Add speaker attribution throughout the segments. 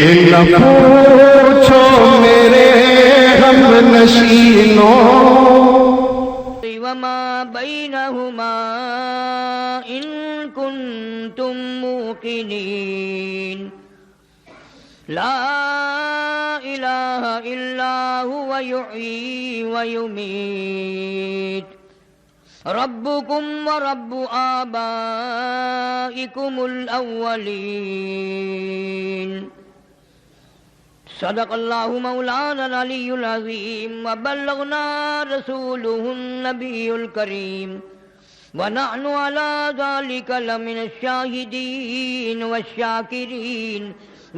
Speaker 1: نہ پوچھو میرے ہم نشینوں
Speaker 2: وما بينهما إن كنتم موقنين لا إله إلا هو يحيي ويميت ربكم ورب آبائكم الأولين صدق اللہ مولانا العلی العظیم وبلغنا رسوله النبی الکریم ونحن على ذلك لمن الشاہدین والشاکرین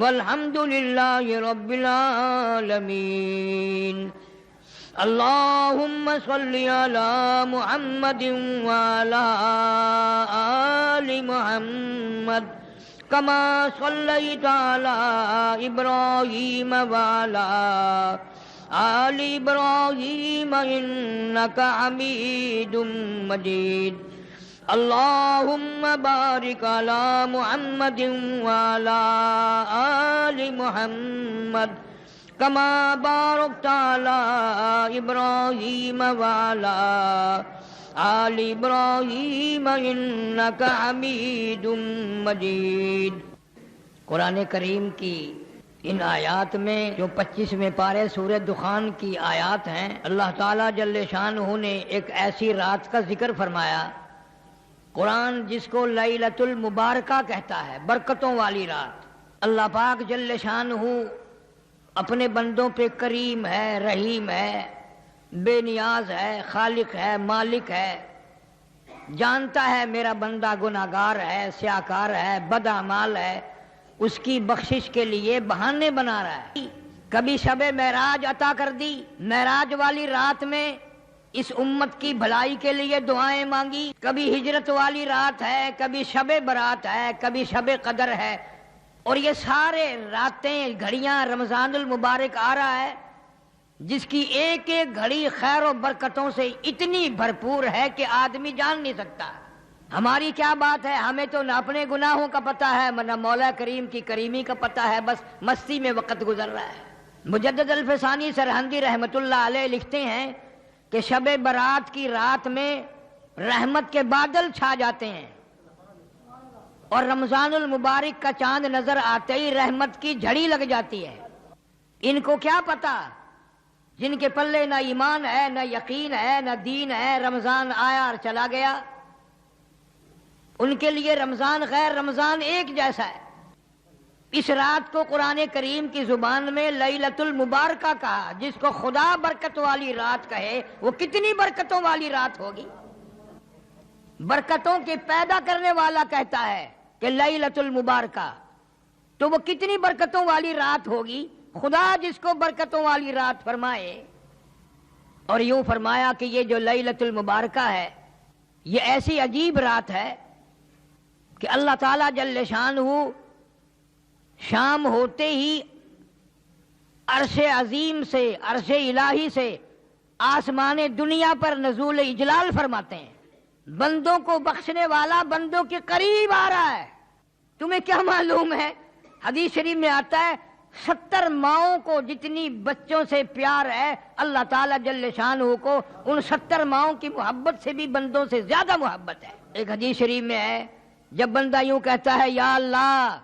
Speaker 2: والحمد للہ رب العالمین اللہم صل علی محمد وعلى آل محمد كما صليت على إبراهيم وعلى آل إبراهيم إنك حميد مجيد اللهم بارك على محمد وعلى آل محمد كما باركت على إبراهيم وعلى آل ابراہیم انک حمید مجید۔ قرآن کریم کی ان آیات میں جو 25ویں پارے سورہ دخان کی آیات ہیں، اللہ تعالیٰ جل شانہ نے ایک ایسی رات کا ذکر فرمایا، قرآن جس کو لیلۃ المبارکہ کہتا ہے، برکتوں والی رات۔ اللہ پاک جل شانہ اپنے بندوں پہ کریم ہے، رحیم ہے، بے نیاز ہے، خالق ہے، مالک ہے، جانتا ہے میرا بندہ گناہگار ہے، سیاکار ہے، بد اعمال ہے، اس کی بخشش کے لیے بہانے بنا رہا ہے۔ کبھی شب معراج عطا کر دی، معراج والی رات میں اس امت کی بھلائی کے لیے دعائیں مانگی۔ کبھی ہجرت والی رات ہے، کبھی شب برات ہے، کبھی شب قدر ہے، اور یہ سارے راتیں گھڑیاں رمضان المبارک آ رہا ہے جس کی ایک ایک گھڑی خیر و برکتوں سے اتنی بھرپور ہے کہ آدمی جان نہیں سکتا۔ ہماری کیا بات ہے، ہمیں تو نہ اپنے گناہوں کا پتہ ہے نہ مولا کریم کی کریمی کا پتہ ہے، بس مستی میں وقت گزر رہا ہے۔ مجدد الفسانی سرہندی رحمت اللہ علیہ لکھتے ہیں کہ شب برات کی رات میں رحمت کے بادل چھا جاتے ہیں اور رمضان المبارک کا چاند نظر آتے ہی رحمت کی جھڑی لگ جاتی ہے۔ ان کو کیا پتہ جن کے پلے نہ ایمان ہے، نہ یقین ہے، نہ دین ہے، رمضان آیا اور چلا گیا، ان کے لیے رمضان غیر رمضان ایک جیسا ہے۔ اس رات کو قرآن کریم کی زبان میں لیلۃ المبارکہ کہا، جس کو خدا برکت والی رات کہے وہ کتنی برکتوں والی رات ہوگی۔ برکتوں کے پیدا کرنے والا کہتا ہے کہ لیلۃ المبارکہ، تو وہ کتنی برکتوں والی رات ہوگی۔ خدا جس کو برکتوں والی رات فرمائے، اور یوں فرمایا کہ یہ جو لیلۃ المبارکہ ہے یہ ایسی عجیب رات ہے کہ اللہ تعالیٰ جل شانہ شام ہوتے ہی عرش عظیم سے، عرش الہی سے آسمان دنیا پر نزول اجلال فرماتے ہیں۔ بندوں کو بخشنے والا بندوں کے قریب آ رہا ہے۔ تمہیں کیا معلوم ہے، حدیث شریف میں آتا ہے 70 ماؤں کو جتنی بچوں سے پیار ہے اللہ تعالیٰ جل شانہ کو ان 70 ماؤں کی محبت سے بھی بندوں سے زیادہ محبت ہے۔ ایک حدیث شریف میں ہے جب بندہ یوں کہتا ہے یا اللہ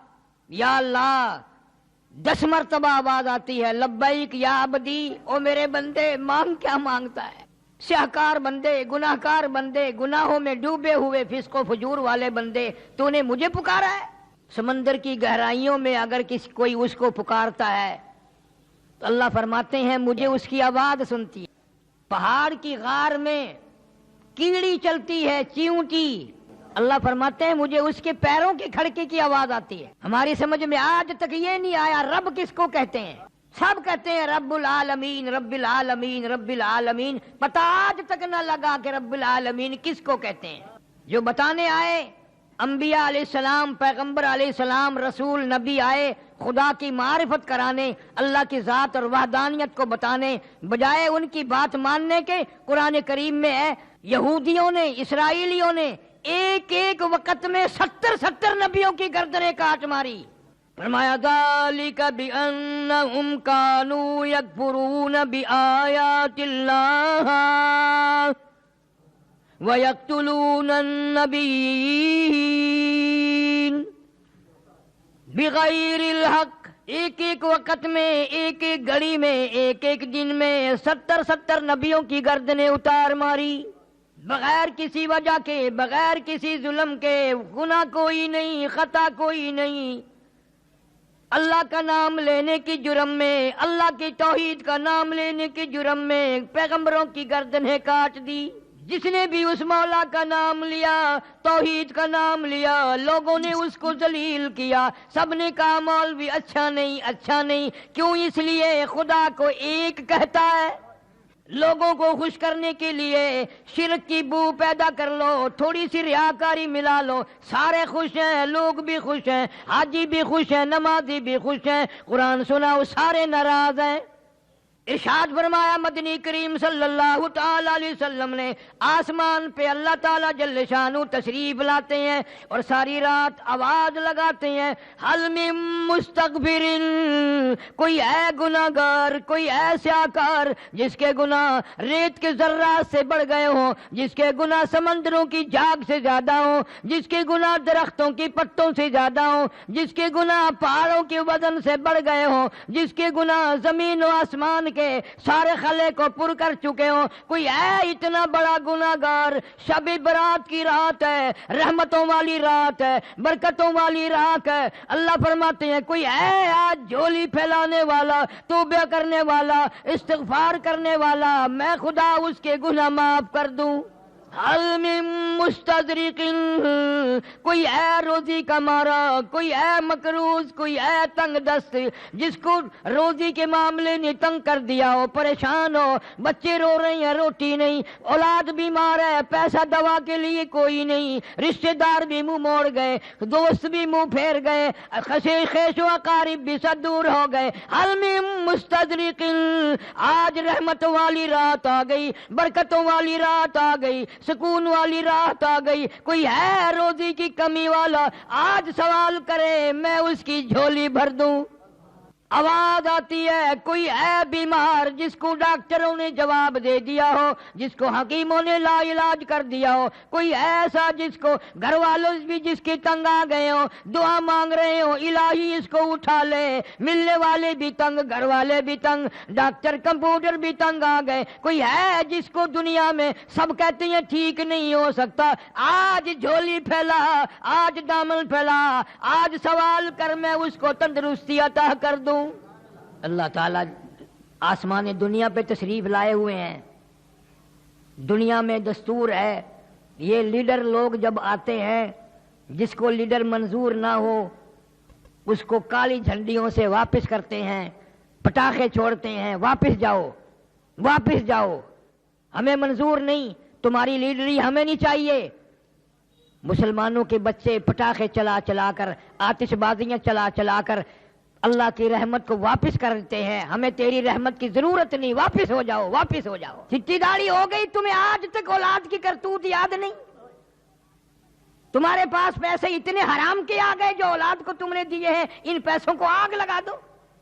Speaker 2: یا اللہ، 10 مرتبہ آواز آتی ہے لبیک یا عبدی، او میرے بندے مانگ کیا مانگتا ہے۔ سیاکار بندے، گناہکار بندے، گناہوں میں ڈوبے ہوئے فسق و فجور والے بندے، تو نے مجھے پکارا ہے۔ سمندر کی گہرائیوں میں اگر کوئی اس کو پکارتا ہے تو اللہ فرماتے ہیں مجھے اس کی آواز سنتی ہے۔ پہاڑ کی غار میں کیڑی چلتی ہے، چیونٹی، اللہ فرماتے ہیں مجھے اس کے پیروں کی کھڑکی کی آواز آتی ہے۔ ہماری سمجھ میں آج تک یہ نہیں آیا رب کس کو کہتے ہیں۔ سب کہتے ہیں رب العالمین رب العالمین رب العالمین، پتہ آج تک نہ لگا کہ رب العالمین کس کو کہتے ہیں۔ جو بتانے آئے انبیاء علیہ السلام، پیغمبر علیہ السلام، رسول، نبی آئے خدا کی معرفت کرانے، اللہ کی ذات اور وحدانیت کو بتانے، بجائے ان کی بات ماننے کے قرآن کریم میں ہے یہودیوں نے، اسرائیلیوں نے ایک ایک وقت میں 70 نبیوں کی گردنیں کاٹ ماری۔ فرمایا ذالک بأنہم کانوا یکفرون بآیات اللہ وَيَقْتُلُونَ النَّبِيِّينَ بِغَيْرِ الْحَقِّ، ایک ایک وقت میں، ایک ایک گھڑی میں، ایک ایک دن میں 70 نبیوں کی گردنیں اتار ماری، بغیر کسی وجہ کے، بغیر کسی ظلم کے، گناہ کوئی نہیں، خطا کوئی نہیں، اللہ کا نام لینے کی جرم میں، اللہ کی توحید کا نام لینے کی جرم میں پیغمبروں کی گردنیں کاٹ دی۔ جس نے بھی اس مولا کا نام لیا، توحید کا نام لیا، لوگوں نے اس کو ذلیل کیا، سب نے کہا مولوی اچھا نہیں، اچھا نہیں۔ کیوں؟ اس لیے خدا کو ایک کہتا ہے، لوگوں کو خوش کرنے کے لیے شرک کی بو پیدا کر لو، تھوڑی سی ریاکاری ملا لو، سارے خوش ہیں، لوگ بھی خوش ہیں، حاجی بھی خوش ہیں، نمازی بھی خوش ہیں، قرآن سناؤ سارے ناراض ہیں۔ ارشاد فرمایا مدنی کریم صلی اللہ تعالی علیہ وسلم نے، آسمان پہ اللہ تعالی جل شانہ تشریف لاتے ہیں اور ساری رات آواز لگاتے ہیں، حل من مستغفر، کوئی ہے گناہگار، کوئی ہے سیاکار جس کے گناہ ریت کے ذرات سے بڑھ گئے ہوں، جس کے گناہ سمندروں کی جھاگ سے زیادہ ہوں، جس کے گناہ درختوں کی پتوں سے زیادہ ہوں، جس کے گناہ پہاڑوں کے وزن سے بڑھ گئے ہوں، جس کے گناہ زمین و آسمان کے سارے خلے کو پر کر چکے ہوں، کوئی ہے اتنا بڑا گناہگار؟ شب برات کی رات ہے، رحمتوں والی رات ہے، برکتوں والی رات ہے، اللہ فرماتے ہیں کوئی ہے آج جھولی پھیلانے والا، توبہ کرنے والا، استغفار کرنے والا، میں خدا اس کے گناہ معاف کر دوں۔ حل من مستدرک، کوئی ہے روزی کا مارا، کوئی ہے مقروض، کوئی ہے تنگ دست، جس کو روزی کے معاملے نے تنگ کر دیا ہو، پریشان ہو، بچے رو رہے ہیں روٹی نہیں، اولاد بیمار ہے، پیسہ دوا کے لیے کوئی نہیں، رشتہ دار بھی منہ موڑ گئے، دوست بھی منہ پھیر گئے، خیش و اقارب بھی سب دور ہو گئے۔ حل من مستدرک، آج رحمت والی رات آ گئی، برکتوں والی رات آ گئی، سکون والی رات آ گئی، کوئی ہے روزی کی کمی والا؟ آج سوال کرے میں اس کی جھولی بھر دوں۔ آواز آتی ہے کوئی ہے بیمار جس کو ڈاکٹروں نے جواب دے دیا ہو، جس کو حکیموں نے لا علاج کر دیا ہو، کوئی ایسا جس کو گھر والوں بھی جس کے تنگ آ گئے ہو، دعا مانگ رہے ہو الہی اس کو اٹھا لے، ملنے والے بھی تنگ، گھر والے بھی تنگ، ڈاکٹر کمپیوٹر بھی تنگ آ گئے، کوئی ہے جس کو دنیا میں سب کہتے ہیں ٹھیک نہیں ہو سکتا، آج جھولی پھیلا، آج دامن پھیلا، آج سوال کر میں اس کو تندرستی عطا کر دوں۔ اللہ تعالیٰ آسمان دنیا پہ تشریف لائے ہوئے ہیں۔ دنیا میں دستور ہے یہ لیڈر لوگ جب آتے ہیں، جس کو لیڈر منظور نہ ہو اس کو کالی جھنڈیوں سے واپس کرتے ہیں، پٹاخے چھوڑتے ہیں، واپس جاؤ، واپس جاؤ، ہمیں منظور نہیں، تمہاری لیڈری ہمیں نہیں چاہیے۔ مسلمانوں کے بچے پٹاخے چلا چلا کر، آتش بازیاں چلا چلا کر اللہ کی رحمت کو واپس کرتے ہیں، ہمیں تیری رحمت کی ضرورت نہیں، واپس ہو جاؤ، واپس ہو جاؤ۔ چٹی داڑھی ہو گئی تمہیں آج تک اولاد کی کرتوت یاد نہیں؟ تمہارے پاس پیسے اتنے حرام کے آ گئے جو اولاد کو تم نے دیے ہیں، ان پیسوں کو آگ لگا دو۔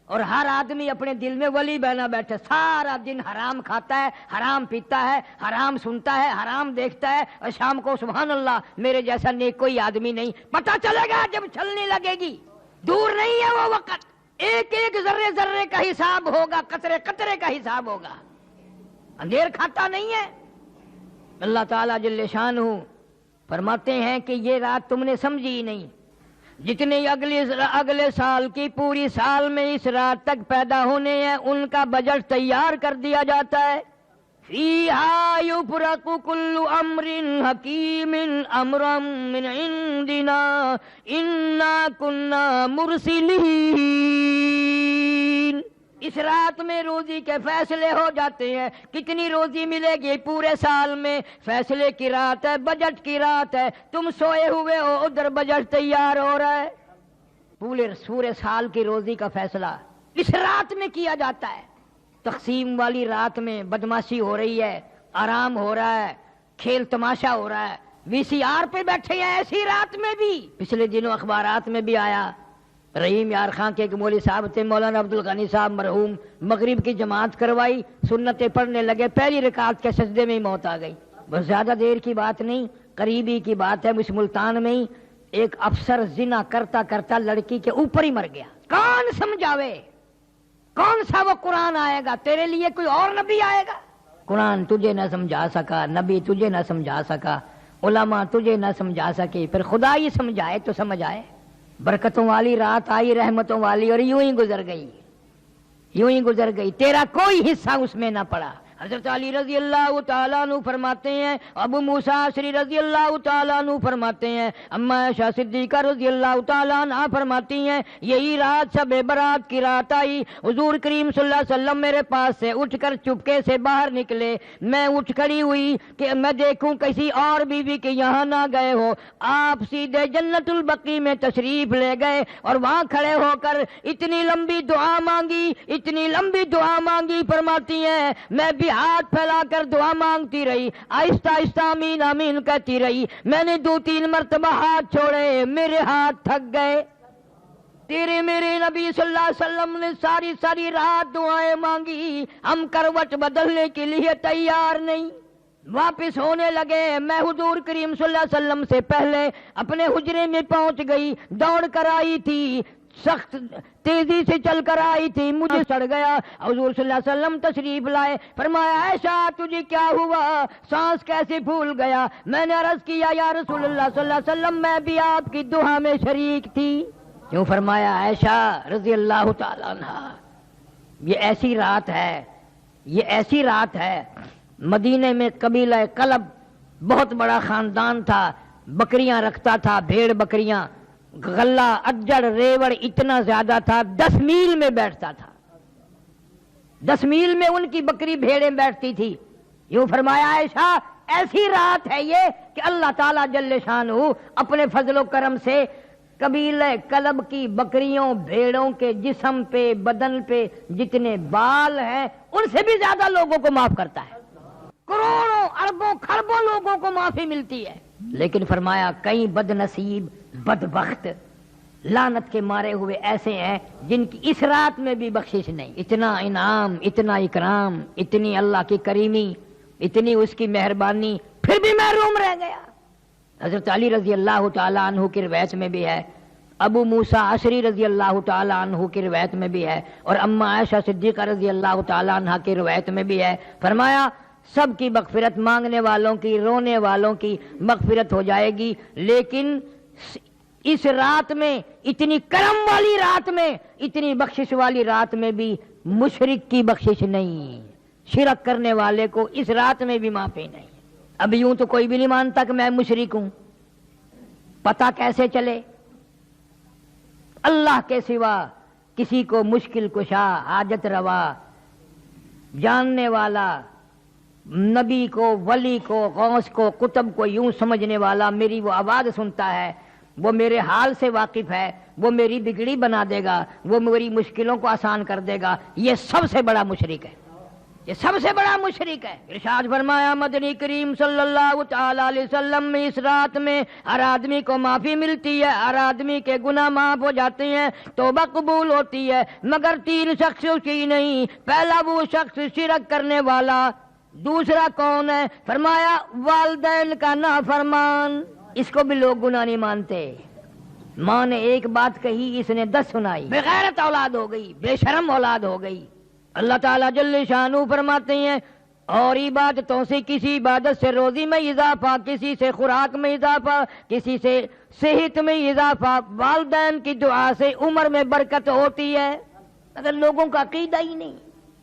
Speaker 2: اور ہر آدمی اپنے دل میں ولی بنا بیٹھے، سارا دن حرام کھاتا ہے، حرام پیتا ہے، حرام سنتا ہے، حرام دیکھتا ہے، اور شام کو سبحان اللہ میرے جیسا نیک کوئی آدمی نہیں۔ پتہ چلے گا جب چلنے لگے گی، دور نہیں ہے وہ وقت، ایک ایک ذرے ذرے کا حساب ہوگا، قطرے قطرے کا حساب ہوگا، اندھیر کھاتا نہیں ہے۔ اللہ تعالیٰ جل شانہ فرماتے ہیں کہ یہ رات تم نے سمجھی ہی نہیں، جتنے اگلے سال کی پوری سال میں اس رات تک پیدا ہونے ہیں ان کا بجٹ تیار کر دیا جاتا ہے۔ فیہا یفرق کل امر حکیم امرا من عندنا انا کنا مرسلین، اس رات میں روزی کے فیصلے ہو جاتے ہیں، کتنی روزی ملے گی پورے سال میں، فیصلے کی رات ہے، بجٹ کی رات ہے، تم سوئے ہوئے ہو ادھر بجٹ تیار ہو رہا ہے، پورے سال کی روزی کا فیصلہ اس رات میں کیا جاتا ہے۔ تقسیم والی رات میں بدماشی ہو رہی ہے، آرام ہو رہا ہے، کھیل تماشا ہو رہا ہے، وی سی آر پہ بیٹھے ہیں ایسی رات میں بھی۔ پچھلے دنوں اخبارات میں بھی آیا، رحیم یار خان کے ایک مولوی صاحب تھے، مولانا عبد الغنی صاحب مرحوم، مغرب کی جماعت کروائی، سنتیں پڑھنے لگے، پہلی رکعت کے سجدے میں ہی موت آ گئی۔ بس زیادہ دیر کی بات نہیں، قریبی کی بات ہے، اس ملتان میں ہی ایک افسر زنا کرتا کرتا لڑکی کے اوپر ہی مر گیا۔ کون سمجھاوے؟ کون سا وہ قرآن آئے گا؟ تیرے لیے کوئی اور نبی آئے گا؟ قرآن تجھے نہ سمجھا سکا، نبی تجھے نہ سمجھا سکا، علماء تجھے نہ سمجھا سکے، پھر خدا ہی سمجھائے تو سمجھ آئے۔ برکتوں والی رات آئی، رحمتوں والی، اور یوں ہی گزر گئی، یوں ہی گزر گئی، تیرا کوئی حصہ اس میں نہ پڑا۔ حضرت علی رضی اللہ تعالیٰ عنہ فرماتے ہیں، ابو موسیٰ اشعری رضی اللہ تعالیٰ عنہ فرماتے ہیں، اما عائشہ صدیقہ رضی اللہ تعالیٰ عنہ فرماتی ہیں، یہی رات شب برات کی رات آئی، حضور کریم صلی اللہ علیہ وسلم میرے پاس سے اٹھ کر چپکے سے باہر نکلے، میں اٹھ کھڑی ہوئی کہ میں دیکھوں کسی اور بیوی کے یہاں نہ گئے ہو، آپ سیدھے جنت البقیع میں تشریف لے گئے اور وہاں کھڑے ہو کر اتنی لمبی دعا مانگی، اتنی لمبی دعا مانگی، فرماتی ہیں میں بھی ہاتھ پھیلا کر دعا مانگتی رہی، آہستہ آہستہ آمین آمین کہتی رہی، میں نے 2-3 مرتبہ ہاتھ چھوڑے، میرے ہاتھ تھک گئے۔ تیرے میرے نبی صلی اللہ علیہ وسلم نے ساری ساری رات دعائیں مانگی، ہم کروٹ بدلنے کے لیے تیار نہیں۔ واپس ہونے لگے، میں حضور کریم صلی اللہ علیہ وسلم سے پہلے اپنے حجرے میں پہنچ گئی، دوڑ کر آئی تھی، سخت تیزی سے چل کر آئی تھی، مجھے چڑھ گیا۔ حضور صلی اللہ علیہ وسلم تشریف لائے، فرمایا عائشہ تجھے کیا ہوا، سانس کیسے پھول گیا؟ میں نے عرض کیا یا رسول اللہ صلی اللہ علیہ وسلم میں بھی آپ کی دعا میں شریک تھی۔ کیوں؟ فرمایا عائشہ رضی اللہ تعالیٰ عنہ، یہ ایسی رات ہے، یہ ایسی رات ہے، مدینے میں قبیلہ کلب بہت بڑا خاندان تھا، بکریاں رکھتا تھا، بھیڑ بکریاں، غلہ اجڑ ریوڑ اتنا زیادہ تھا، 10 میل میں بیٹھتا تھا، 10 میل میں ان کی بکری بھیڑیں بیٹھتی تھی۔ یوں فرمایا عائشہ ایسی رات ہے یہ کہ اللہ تعالیٰ جل شانہ اپنے فضل و کرم سے قبیلہ کلب کی بکریوں بھیڑوں کے جسم پہ بدن پہ جتنے بال ہیں ان سے بھی زیادہ لوگوں کو معاف کرتا ہے، کروڑوں اربوں کھربوں لوگوں کو معافی ملتی ہے۔ لیکن فرمایا کئی بد نصیب بدبخت لعنت کے مارے ہوئے ایسے ہیں جن کی اس رات میں بھی بخشش نہیں۔ اتنا انعام، اتنا اکرام، اتنی اللہ کی کریمی، اتنی اس کی مہربانی، پھر بھی محروم رہ گیا۔ حضرت علی رضی اللہ تعالیٰ عنہ کی روایت میں بھی ہے، ابو موسیٰ اشعری رضی اللہ تعالیٰ عنہ کی روایت میں بھی ہے، اور اما عائشہ صدیقہ رضی اللہ تعالیٰ عنہ کی روایت میں بھی ہے، فرمایا سب کی مغفرت، مانگنے والوں کی، رونے والوں کی مغفرت ہو جائے گی، لیکن اس رات میں، اتنی کرم والی رات میں، اتنی بخشش والی رات میں بھی مشرک کی بخشش نہیں، شرک کرنے والے کو اس رات میں بھی معافی نہیں۔ اب یوں تو کوئی بھی نہیں مانتا کہ میں مشرک ہوں، پتہ کیسے چلے؟ اللہ کے سوا کسی کو مشکل کشا، حاجت روا، جاننے والا، نبی کو، ولی کو، غوث کو، قطب کو یوں سمجھنے والا، میری وہ آواز سنتا ہے، وہ میرے حال سے واقف ہے، وہ میری بگڑی بنا دے گا، وہ میری مشکلوں کو آسان کر دے گا، یہ سب سے بڑا مشرک ہے، یہ سب سے بڑا مشرک ہے۔ ارشاد فرمایا مدنی کریم صلی اللہ تعالی علیہ وسلم میں اس رات میں ہر آدمی کو معافی ملتی ہے، ہر آدمی کے گناہ معاف ہو جاتے ہیں، توبہ قبول ہوتی ہے، مگر 3 شخص کی نہیں۔ پہلا وہ شخص شرک کرنے والا، دوسرا کون ہے؟ فرمایا والدین کا نافرمان، اس کو بھی لوگ گناہ نہیں مانتے، ماں نے ایک بات کہی اس نے 10 سنائی، بے غیرت اولاد ہو گئی، بے شرم اولاد ہو گئی۔ اللہ تعالیٰ جل شانہ فرماتے ہیں اور عبادتوں سے کسی عبادت سے روزی میں اضافہ، کسی سے خوراک میں اضافہ، کسی سے صحت میں اضافہ، والدین کی دعا سے عمر میں برکت ہوتی ہے۔ اگر لوگوں کا عقیدہ ہی نہیں،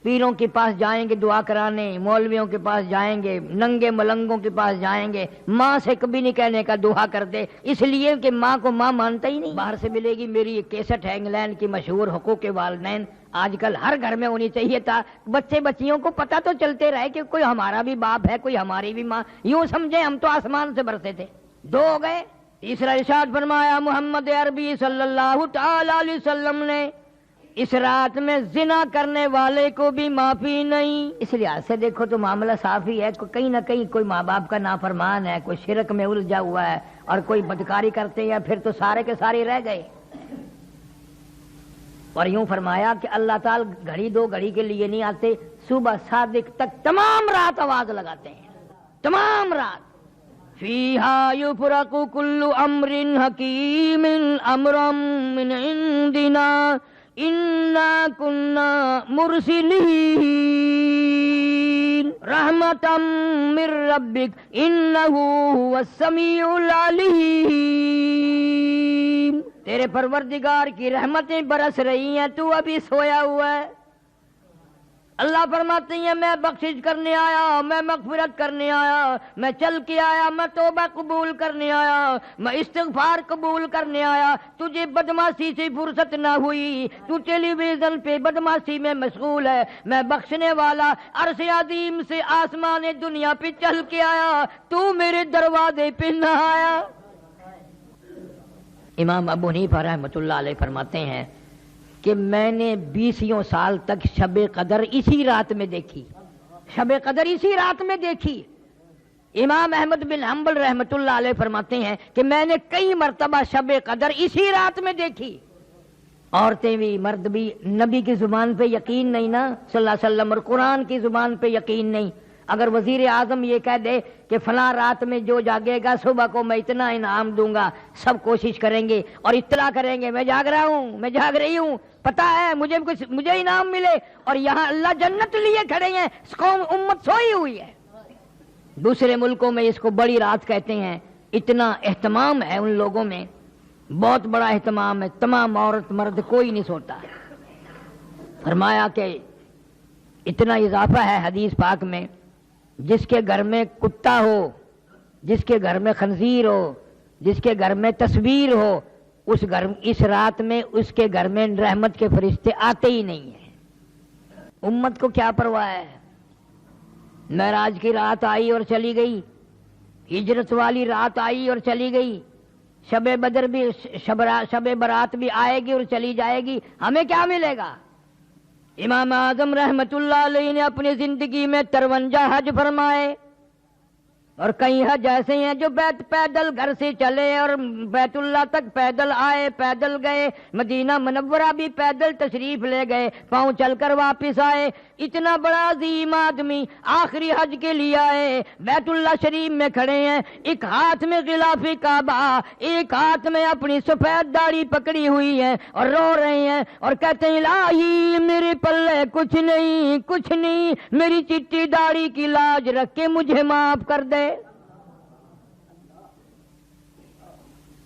Speaker 2: پیروں کے پاس جائیں گے دعا کرانے، مولویوں کے پاس جائیں گے، ننگے ملنگوں کے پاس جائیں گے، ماں سے کبھی نہیں کہنے کا دعا کر دے، اس لیے کہ ماں کو ماں مانتا ہی نہیں۔ باہر سے ملے گی، میری ایک کیسٹ ہے انگلینڈ کی مشہور حقوق والدین، آج کل ہر گھر میں ہونی چاہیے تھا، بچے بچیوں کو پتہ تو چلتے رہے کہ کوئی ہمارا بھی باپ ہے، کوئی ہماری بھی ماں، یوں سمجھے ہم تو آسمان سے برسے تھے۔ 2 ہو گئے۔ تیسرا ارشاد فرمایا محمد عربی صلی اللہ تعالی علیہ وسلم نے اس رات میں زنا کرنے والے کو بھی معافی نہیں۔ اس لحاظ سے دیکھو تو معاملہ صاف ہی ہے، کہیں نہ کہیں کوئی ماں باپ کا نافرمان ہے، کوئی شرک میں الجھا ہوا ہے اور کوئی بدکاری کرتے ہیں، پھر تو سارے کے سارے رہ گئے۔ اور یوں فرمایا کہ اللہ تعالی گھڑی دو گھڑی کے لیے نہیں آتے، صبح صادق تک تمام رات آواز لگاتے ہیں، تمام رات. فیہا یفرق کل امر حکیم امرا من عندنا انا کنا مرسلین رحمتا من ربک انہ هو السمیع العلیم. تیرے پروردگار کی رحمتیں برس رہی ہیں، تو ابھی سویا ہوا ہے. اللہ فرماتے ہیں میں بخشش کرنے آیا، میں مغفرت کرنے آیا، میں چل کے آیا، میں توبہ قبول کرنے آیا، میں استغفار قبول کرنے آیا. تجھے بدمعاشی سے فرصت نہ ہوئی، تو ٹیلی ویژن پہ بدمعاشی میں مشغول ہے. میں بخشنے والا عرش عظیم سے آسمان دنیا پہ چل کے آیا، تو میرے دروازے پہ نہ آیا. امام ابو حنیفہ رحمۃ اللہ علیہ فرماتے ہیں کہ میں نے 20 سال تک شب قدر اسی رات میں دیکھی، شب قدر اسی رات میں دیکھی. امام احمد بن حنبل رحمۃ اللہ علیہ فرماتے ہیں کہ میں نے کئی مرتبہ شب قدر اسی رات میں دیکھی. عورتیں بھی مرد بھی. نبی کی زبان پہ یقین نہیں نا صلی اللہ علیہ وسلم، اور قرآن کی زبان پہ یقین نہیں. اگر وزیر اعظم یہ کہہ دے کہ فلاں رات میں جو جاگے گا صبح کو میں اتنا انعام دوں گا، سب کوشش کریں گے اور اطلاع کریں گے میں جاگ رہا ہوں، میں جاگ رہی ہوں، پتا ہے مجھے انعام ملے. اور یہاں اللہ جنت لیے کھڑے ہیں، قوم امت سوئی ہوئی ہے. دوسرے ملکوں میں اس کو بڑی رات کہتے ہیں. اتنا اہتمام ہے ان لوگوں میں، بہت بڑا اہتمام ہے. تمام عورت مرد کوئی نہیں سوتا. فرمایا کہ اتنا اضافہ ہے حدیث پاک میں، جس کے گھر میں کتا ہو، جس کے گھر میں خنزیر ہو، جس کے گھر میں تصویر ہو، اس رات میں اس کے گھر میں رحمت کے فرشتے آتے ہی نہیں ہیں. امت کو کیا پرواہ ہے؟ معراج کی رات آئی اور چلی گئی، ہجرت والی رات آئی اور چلی گئی، شب بدر بھی شب برات بھی آئے گی اور چلی جائے گی. ہمیں کیا ملے گا؟ امام اعظم رحمت اللہ علیہ نے اپنی زندگی میں 53 حج فرمائے، اور کئی حج ایسے ہیں جو پیدل گھر سے چلے اور بیت اللہ تک پیدل آئے، پیدل گئے، مدینہ منورہ بھی پیدل تشریف لے گئے، پاؤں چل کر واپس آئے. اتنا بڑا عظیم آدمی آخری حج کے لیے آئے، بیت اللہ شریف میں کھڑے ہیں، ایک ہاتھ میں غلاف کعبہ، ایک ہاتھ میں اپنی سفید داڑھی پکڑی ہوئی ہے اور رو رہے ہیں اور کہتے ہیں الہی میرے پلے کچھ نہیں، میری چٹی داڑھی کی لاج رکھ کے مجھے معاف کر دے.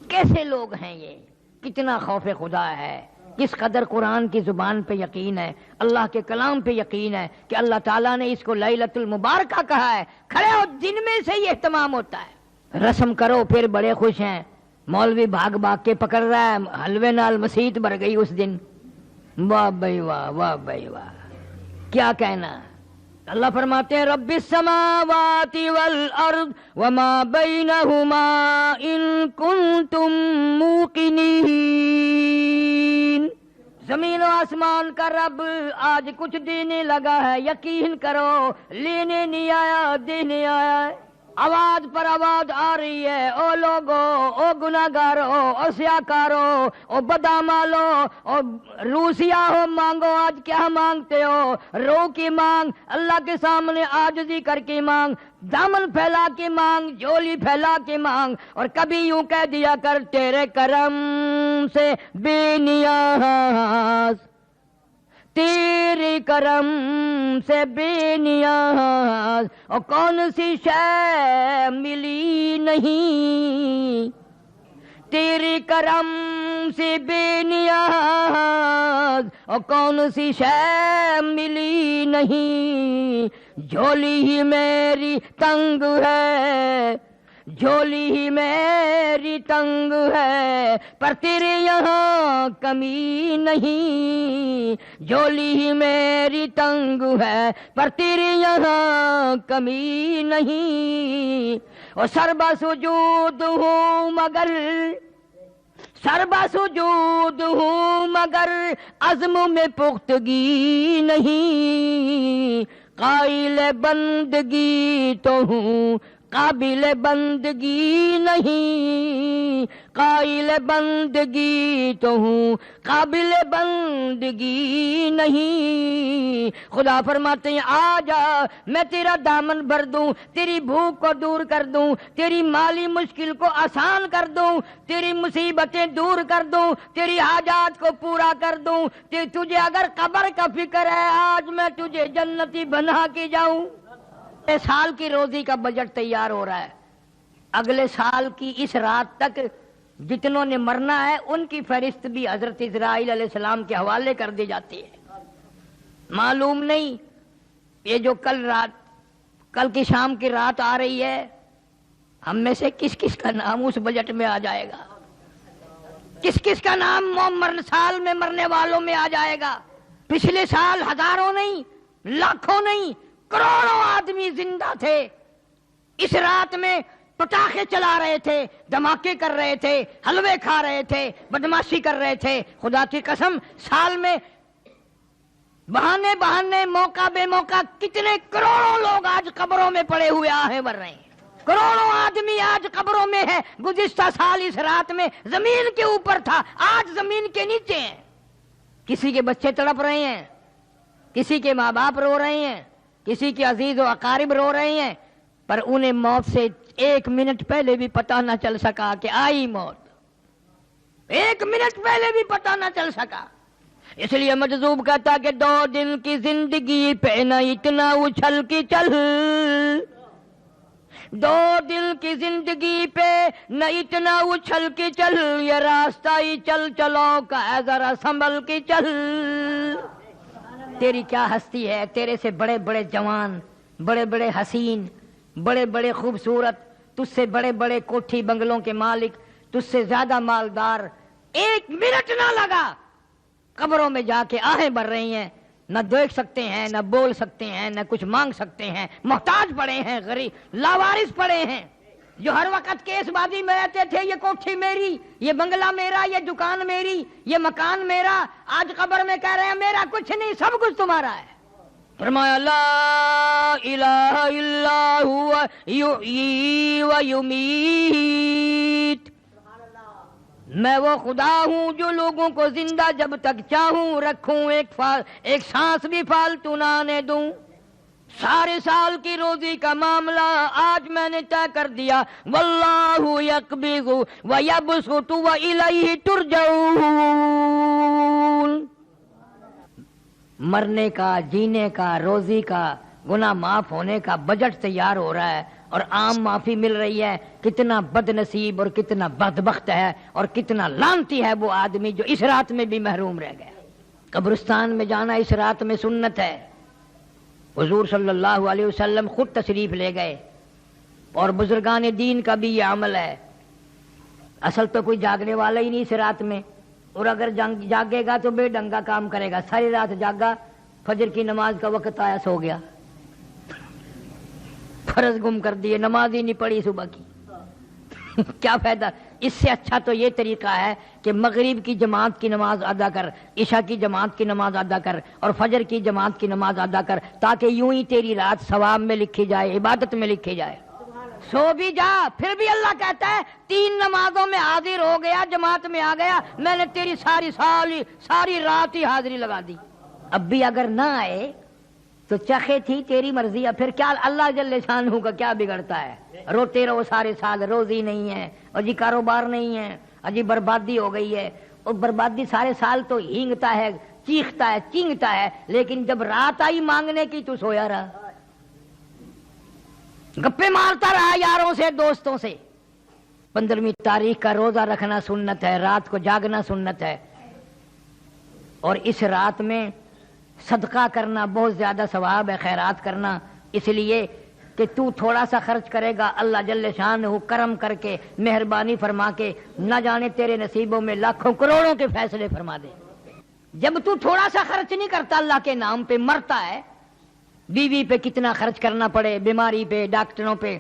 Speaker 2: کیسے لوگ ہیں یہ؟ کتنا خوف خدا ہے، کس قدر قرآن کی زبان پہ یقین ہے، اللہ کے کلام پہ یقین ہے کہ اللہ تعالیٰ نے اس کو لیلۃ المبارکہ کہا ہے. کھڑے ہو، دن میں سے یہ اہتمام ہوتا ہے. رسم کرو پھر بڑے خوش ہیں. مولوی بھاگ کے پکڑ رہا ہے، حلوے نال مسیت بھر گئی اس دن. واہ بھائی واہ، واہ بھائی واہ، کیا کہنا. اللہ فرماتے ہیں رب السماوات والارض وما بینہما ان کنتم موقنین. زمین و آسمان کا رب آج کچھ دینے لگا ہے، یقین کرو. لینے نہیں آیا، دینے آیا ہے. آواز پر آواز آ رہی ہے، او لوگو، او گناہگارو، او سیاکارو، او بدامالو، او روسیا ہو، مانگو. آج کیا مانگتے ہو؟ رو کی مانگ، اللہ کے سامنے عاجزی کر کے مانگ، دامن پھیلا کے مانگ، جھولی پھیلا کے مانگ. اور کبھی یوں کہہ دیا کر تیرے کرم سے بے نیاز، تیرے کرم سے بے نیاز، اور کون سی شے ملی نہیں. تیرے کرم سے بے نیاز، اور کون سی شے ملی نہیں. جھولی ہی میری تنگ ہے، جھولی ہی میری تنگ ہے، پر تیرے یہاں کمی نہیں. جھولی ہی میری تنگ ہے، پر تیرے یہاں کمی نہیں. اور سربا سجود ہوں مگر، سربا سجود ہوں مگر عزم میں پختگی نہیں. قائل بندگی تو ہوں قابل بندگی نہیں، قائل بندگی تو ہوں، قابل بندگی نہیں۔ خدا فرماتے ہیں آ جا میں تیرا دامن بھر دوں، تیری بھوک کو دور کر دوں، تیری مالی مشکل کو آسان کر دوں، تیری مصیبتیں دور کر دوں، تیری حاجات کو پورا کر دوں۔ تجھے اگر قبر کا فکر ہے آج میں تجھے جنتی بنا کے جاؤں۔ سال کی روزی کا بجٹ تیار ہو رہا ہے، اگلے سال کی اس رات تک جتنوں نے مرنا ہے ان کی فہرست بھی حضرت اسرائیل علیہ السلام کے حوالے کر دی جاتی ہے۔ معلوم نہیں یہ جو کل کی شام کی رات آ رہی ہے ہم میں سے کس کس کا نام اس بجٹ میں آ جائے گا، کس کس کا نام سال میں مرنے والوں میں آ جائے گا۔ پچھلے سال ہزاروں نہیں، لاکھوں نہیں، کروڑوں آدمی زندہ تھے، اس رات میں پٹاخے چلا رہے تھے، دھماکے کر رہے تھے، حلوے کھا رہے تھے، بدماشی کر رہے تھے۔ خدا کی قسم سال میں بہانے بہانے موقع بے موقع کتنے کروڑوں لوگ آج قبروں میں پڑے ہوئے آہیں بھر رہے ہیں، کروڑوں آدمی آج قبروں میں ہے۔ گزشتہ سال اس رات میں زمین کے اوپر تھا، آج زمین کے نیچے ہیں۔ کسی کے بچے تڑپ رہے ہیں، کسی کے ماں باپ رو رہے ہیں، کسی کے عزیز و اقارب رو رہے ہیں، پر انہیں موت سے ایک منٹ پہلے بھی پتہ نہ چل سکا کہ آئی موت، ایک منٹ پہلے بھی پتہ نہ چل سکا۔ اس لیے مجذوب کہتا کہ 2 دن کی زندگی پہ نہ اتنا اچھل کی چل، 2 دن کی زندگی پہ نہ اتنا اچھل کی چل، یہ راستہ ہی چل چلو کا ہے ذرا سنبھل کی چل۔ تیری کیا ہستی ہے، تیرے سے بڑے بڑے جوان، بڑے بڑے حسین، بڑے بڑے خوبصورت، تجھ سے بڑے بڑے کوٹھی بنگلوں کے مالک، تجھ سے زیادہ مالدار، ایک منٹ نہ لگا قبروں میں جا کے آہیں بھر رہی ہیں، نہ دیکھ سکتے ہیں، نہ بول سکتے ہیں، نہ کچھ مانگ سکتے ہیں، محتاج پڑے ہیں، غریب لاوارث پڑے ہیں۔ جو ہر وقت کیس بازی میں رہتے تھے یہ کوٹھی میری، یہ بنگلہ میرا، یہ دکان میری، یہ مکان میرا، آج قبر میں کہہ رہے ہیں میرا کچھ نہیں، سب کچھ تمہارا ہے۔ فرمایا لا الہ الا ہوا یحیی و یمیت، میں وہ خدا ہوں جو لوگوں کو زندہ جب تک چاہوں رکھوں، ایک سانس بھی فالتو نہ آنے دوں۔ سارے سال کی روزی کا معاملہ آج میں نے طے کر دیا، واللہ یقبض ویبسط والیہ ترجعون۔ مرنے کا، جینے کا، روزی کا، گناہ معاف ہونے کا بجٹ تیار ہو رہا ہے اور عام معافی مل رہی ہے۔ کتنا بد نصیب اور کتنا بدبخت ہے اور کتنا لعنتی ہے وہ آدمی جو اس رات میں بھی محروم رہ گیا۔ قبرستان میں جانا اس رات میں سنت ہے، حضور صلی اللہ علیہ وسلم خود تشریف لے گئے، اور بزرگان دین کا بھی یہ عمل ہے۔ اصل تو کوئی جاگنے والا ہی نہیں اس رات میں، اور اگر جاگے گا تو بے ڈنگا کام کرے گا۔ ساری رات جاگا، فجر کی نماز کا وقت آیا سو گیا، فرض گم کر دیے، نماز ہی نہیں پڑھی صبح کی، کیا فائدہ؟ اس سے اچھا تو یہ طریقہ ہے کہ مغرب کی جماعت کی نماز ادا کر، عشاء کی جماعت کی نماز ادا کر، اور فجر کی جماعت کی نماز ادا کر، تاکہ یوں ہی تیری رات ثواب میں لکھی جائے، عبادت میں لکھی جائے۔ سو بھی جا، پھر بھی اللہ کہتا ہے 3 نمازوں میں حاضر ہو گیا، جماعت میں آ گیا، میں نے تیری ساری رات ہی حاضری لگا دی۔ اب بھی اگر نہ آئے تو چخے تھی تیری مرضی، اب پھر کیا اللہ جل شانہ کا کیا بگڑتا ہے؟ روتے رہو سارے سال، روزی نہیں ہے، اور جی کاروبار نہیں ہے، اجی بربادی ہو گئی ہے، اور بربادی سارے سال تو ہینگتا ہے، چیختا ہے، چینگتا ہے، لیکن جب رات آئی مانگنے کی تو سویا رہا، گپے مارتا رہا یاروں سے، دوستوں سے۔ 15ویں تاریخ کا روزہ رکھنا سنت ہے، رات کو جاگنا سنت ہے، اور اس رات میں صدقہ کرنا بہت زیادہ ثواب ہے، خیرات کرنا، اس لیے کہ تو تھوڑا سا خرچ کرے گا، اللہ جل شانہ کرم کر کے، مہربانی فرما کے، نہ جانے تیرے نصیبوں میں لاکھوں کروڑوں کے فیصلے فرما دے۔ جب تو تھوڑا سا خرچ نہیں کرتا اللہ کے نام پہ، مرتا ہے، بیوی پہ کتنا خرچ کرنا پڑے، بیماری پہ، ڈاکٹروں پہ،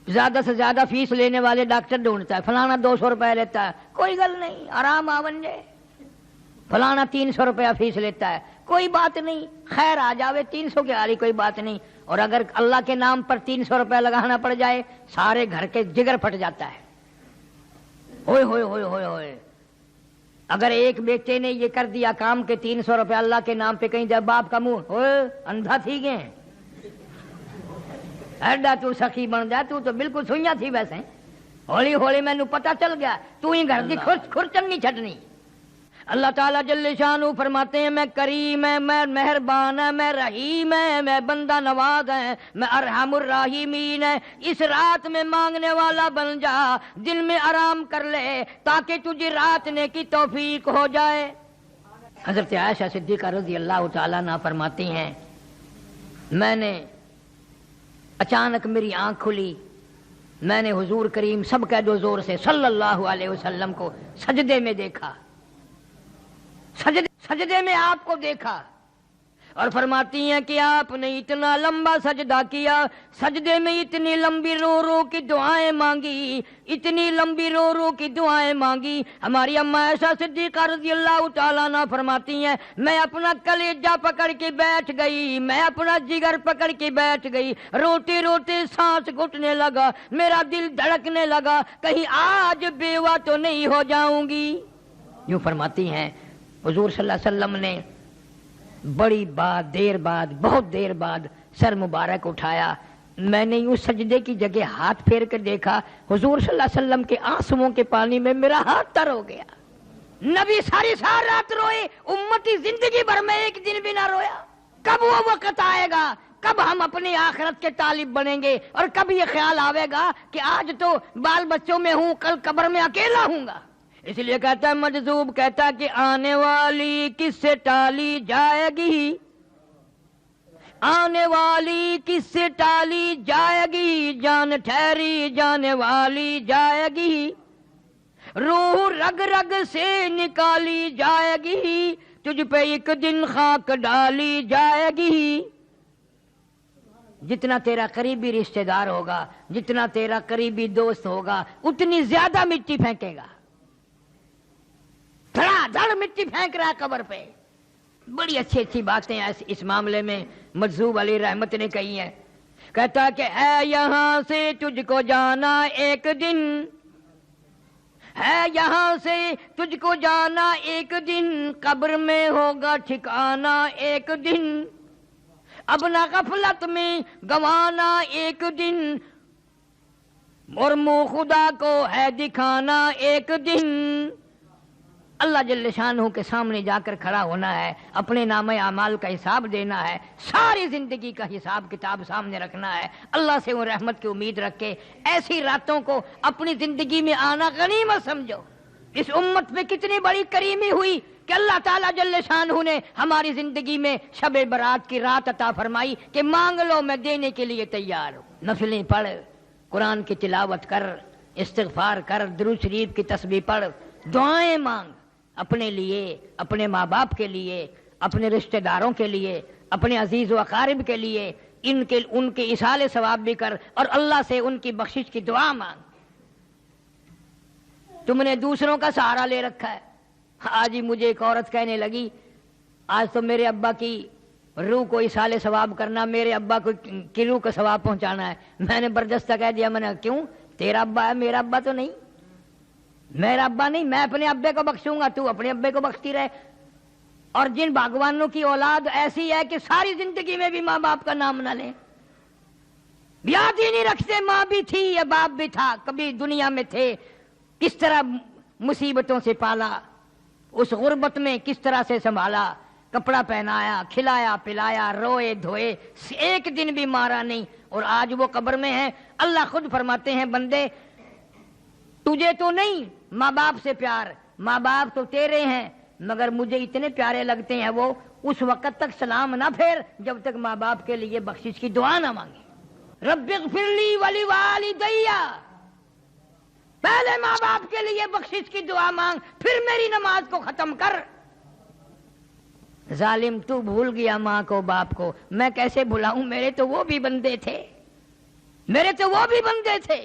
Speaker 2: زیادہ سے زیادہ فیس لینے والے ڈاکٹر ڈھونڈتا ہے، فلانا 200 روپے لیتا ہے، کوئی گل نہیں، آرام آون جائے، فلانا 300 روپیہ فیس لیتا ہے، کوئی بات نہیں، خیر آ جاوے 300 کے آلی کوئی بات نہیں. اور اگر اللہ کے نام پر 300 روپیہ لگانا پڑ جائے سارے گھر کے جگر پھٹ جاتا ہے. ہوئے ہوئے ہوئے ہوئے ہوئے. اگر ایک بیٹے نے یہ کر دیا کام کے 300 روپیہ اللہ کے نام پہ کہیں جب باپ کا منہ ہوئے اندھا تھی گئے ایڈا تو سخی بن جائے، تو بالکل سوئیاں تھی ویسے. ہولی ہولی میں پتا چل گیا تو ہی گھر کی کھرچن نہیں چھٹنی. اللہ تعالیٰ جل شانہ فرماتے ہیں میں کریم ہے، میں مہربان ہے، میں رحیم ہے، میں بندہ نواز ہے، میں ارحم الراحمین ہے. اس رات میں مانگنے والا بن جا، دل میں آرام کر لے تاکہ تجھے رات نے کی توفیق ہو جائے. حضرت عائشہ صدیقہ رضی اللہ تعالیٰ عنہا فرماتی ہیں میں نے اچانک میری آنکھ کھلی، میں نے حضور کریم سب قید و زور سے صلی اللہ علیہ وسلم کو سجدے میں دیکھا، سجدے میں آپ کو دیکھا. اور فرماتی ہیں کہ آپ نے اتنا لمبا سجدہ کیا، سجدے میں اتنی لمبی رو رو کی دعائیں مانگی، اتنی لمبی رو رو کی دعائیں مانگی. ہماری اماں عائشہ صدیقہ رضی اللہ تعالیٰ عنہ فرماتی ہیں میں اپنا کلیجہ پکڑ کے بیٹھ گئی، میں اپنا جگر پکڑ کے بیٹھ گئی، روتے روتے سانس گھٹنے لگا، میرا دل دھڑکنے لگا کہیں آج بیوہ تو نہیں ہو جاؤں گی. یوں فرماتی ہیں حضور صلی اللہ علیہ وسلم نے بڑی بات دیر بعد، بہت دیر بعد سر مبارک اٹھایا. میں نے یوں سجدے کی جگہ ہاتھ پھیر کر دیکھا، حضور صلی اللہ علیہ وسلم کے آنسوؤں کے پانی میں میرا ہاتھ تر ہو گیا. نبی ساری رات روئے، امتی زندگی بھر میں ایک دن بھی نہ رویا. کب وہ وقت آئے گا، کب ہم اپنی آخرت کے طالب بنیں گے، اور کب یہ خیال آئے گا کہ آج تو بال بچوں میں ہوں، کل قبر میں اکیلا ہوں گا. اس لیے کہتا ہے مجذوب کہتا ہے کہ آنے والی کس سے ٹالی جائے گی، آنے والی کس سے ٹالی جائے گی، جان ٹھہری جانے والی جائے گی، روح رگ رگ سے نکالی جائے گی، تجھ پہ ایک دن خاک ڈالی جائے گی. جتنا تیرا قریبی رشتہ دار ہوگا، جتنا تیرا قریبی دوست ہوگا، اتنی زیادہ مٹی پھینکے گا. دھڑا دھڑ مٹی پھینک رہا ہے قبر پہ. بڑی اچھی اچھی باتیں اس معاملے میں مجذوب علی رحمت نے کہی ہیں. کہتا کہ ہے یہاں سے تجھ کو جانا ایک دن، ہے یہاں سے تجھ کو جانا ایک دن، قبر میں ہوگا ٹھکانا ایک دن، اب نہ غفلت میں گوانا ایک دن، اور منہ خدا کو ہے دکھانا ایک دن. اللہ جل شانہ کے سامنے جا کر کھڑا ہونا ہے، اپنے نامہ اعمال کا حساب دینا ہے، ساری زندگی کا حساب کتاب سامنے رکھنا ہے. اللہ سے وہ رحمت کی امید رکھ کے ایسی راتوں کو اپنی زندگی میں آنا غنیمت سمجھو. اس امت میں کتنی بڑی کریمی ہوئی کہ اللہ تعالیٰ جل شانہ نے ہماری زندگی میں شب برات کی رات عطا فرمائی کہ مانگ لو میں دینے کے لیے تیار ہوں. نفلیں پڑھ، قرآن کی تلاوت کر، استغفار کر، درود شریف کی تسبیح پڑھ، دعائیں مانگ، اپنے لیے، اپنے ماں باپ کے لیے، اپنے رشتہ داروں کے لیے، اپنے عزیز و اقارب کے لیے، ان کے ایصال ثواب بھی کر، اور اللہ سے ان کی بخشش کی دعا مانگ. تم نے دوسروں کا سہارا لے رکھا ہے. آج ہی مجھے ایک عورت کہنے لگی آج تو میرے ابا کی روح کو ایصال ثواب کرنا، میرے ابا کو کی روح کا ثواب پہنچانا ہے. میں نے بردستہ کہہ دیا، میں نے کیوں، تیرا ابا ہے میرا ابا تو نہیں، میرا ابا نہیں، میں اپنے ابے کو بخشوں گا، تو اپنے ابے کو بخشتی رہے. اور جن باغوانوں کی اولاد ایسی ہے کہ ساری زندگی میں بھی ماں باپ کا نام نہ لیں، یاد ہی نہیں رکھتے ماں بھی تھی یا باپ بھی تھا، کبھی دنیا میں تھے، کس طرح مصیبتوں سے پالا، اس غربت میں کس طرح سے سنبھالا، کپڑا پہنایا، کھلایا پلایا، روئے دھوئے، ایک دن بھی مارا نہیں، اور آج وہ قبر میں ہیں. اللہ خود فرماتے ہیں بندے تجھے تو نہیں ماں باپ سے پیار، ماں باپ تو تیرے ہیں مگر مجھے اتنے پیارے لگتے ہیں وہ اس وقت تک سلام نہ پھیر جب تک ماں باپ کے لیے بخشش کی دعا نہ مانگے. رب اغفر لی ولوالدی، پہلے ماں باپ کے لیے بخشش کی دعا مانگ، پھر میری نماز کو ختم کر. ظالم تو بھول گیا ماں کو باپ کو، میں کیسے بھلاؤں، میرے تو وہ بھی بندے تھے، میرے تو وہ بھی بندے تھے.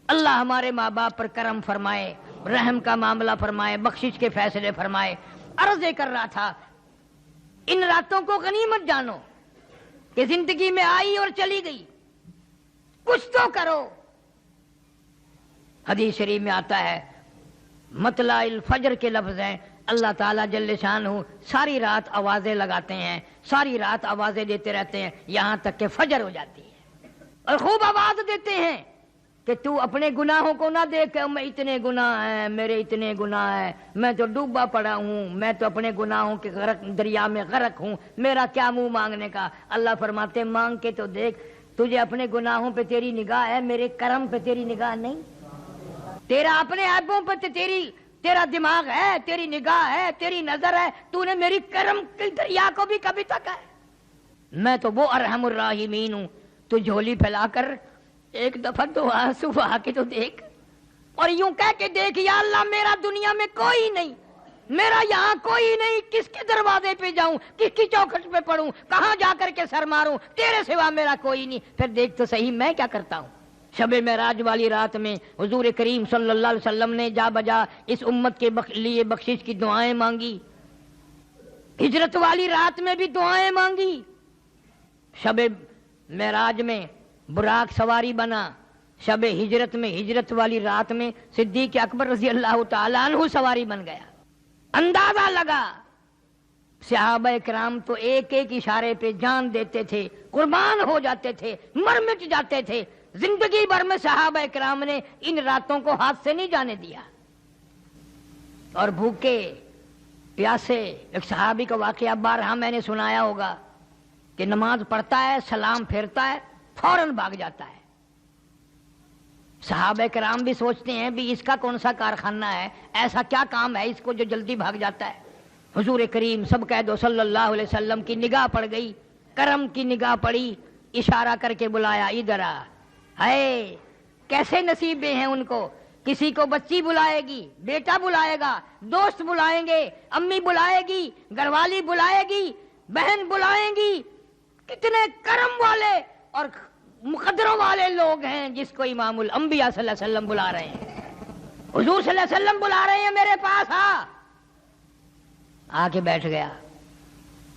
Speaker 2: اللہ ہمارے ماں باپ پر کرم فرمائے، رحم کا معاملہ فرمائے، بخشش کے فیصلے فرمائے۔ عرض یہ کر رہا تھا ان راتوں کو غنیمت جانو کہ زندگی میں آئی اور چلی گئی، کچھ تو کرو۔ حدیث شریف میں آتا ہے مطلع الفجر کے لفظ ہیں، اللہ تعالیٰ جل شانہ ساری رات آوازیں لگاتے ہیں، ساری رات آوازیں دیتے رہتے ہیں یہاں تک کہ فجر ہو جاتی ہے، اور خوب آواز دیتے ہیں کہ تو اپنے گناہوں کو نہ دیکھ، میں اتنے گناہ ہیں، میرے اتنے گناہ ہیں، میں تو ڈوبا پڑا ہوں، میں تو اپنے گناہوں کے دریا میں غرق ہوں، میرا کیا منہ مانگنے کا۔ اللہ فرماتے مانگ کے تو دیکھ، تجھے اپنے گناہوں پہ تیری نگاہ ہے، میرے کرم پہ تیری نگاہ نہیں، تیرا اپنے عیبوں پہ تیرا دماغ ہے، تیری نگاہ ہے، تیری نظر ہے، تو نے میری کرم کے دریا کو بھی کبھی تک ہے۔ میں تو وہ ارحم الراحمین ہوں، تو جھولی پھیلا کر ایک دفعہ تو آنسو بہا کے تو دیکھ، اور یوں کہہ کے دیکھ یا اللہ میرا دنیا میں کوئی نہیں، میرا یہاں کوئی نہیں، کس کے دروازے پہ جاؤں، کس کی چوکھٹ پہ پڑھوں، کہاں جا کر کے سر ماروں، تیرے سوا میرا کوئی نہیں۔ پھر دیکھ تو صحیح میں کیا کرتا ہوں۔ شب معراج والی رات میں حضور کریم صلی اللہ علیہ وسلم نے جا بجا اس امت کے لیے بخشش کی دعائیں مانگی، ہجرت والی رات میں بھی دعائیں مانگی، شب معراج میں براق سواری بنا، شب ہجرت میں ہجرت والی رات میں صدیق اکبر رضی اللہ تعالیٰ عنہ سواری بن گیا۔ اندازہ لگا صحابہ کرام تو ایک ایک اشارے پہ جان دیتے تھے، قربان ہو جاتے تھے، مر مٹ جاتے تھے۔ زندگی بھر میں صحابہ کرام نے ان راتوں کو ہاتھ سے نہیں جانے دیا، اور بھوکے پیاسے ایک صحابی کا واقعہ بارہا میں نے سنایا ہوگا کہ نماز پڑھتا ہے، سلام پھیرتا ہے، فوراً بھاگ جاتا ہے۔ صحابہ کرام بھی سوچتے ہیں بھی اس کا کون سا کارخانہ ہے، ایسا کیا کام ہے اس کو جو جلدی بھاگ جاتا ہے۔ حضور کریم سب کہہ دو صلی اللہ علیہ وسلم کی نگاہ پڑ گئی، کرم کی نگاہ پڑی، اشارہ کر کے بلایا ادھر آ۔ ہے کیسے نصیبے ہیں ان کو، کسی کو بچی بلائے گی، بیٹا بلائے گا، دوست بلائیں گے، امی بلائے گی، گھر والی بلائے گی، بہن بلائیں گی، کتنے کرم والے اور مقدروں والے لوگ ہیں جس کو امام الانبیاء صلی اللہ علیہ وسلم بلا رہے ہیں۔ حضور صلی اللہ علیہ وسلم بلا رہے ہیں میرے پاس، آ کے بیٹھ گیا،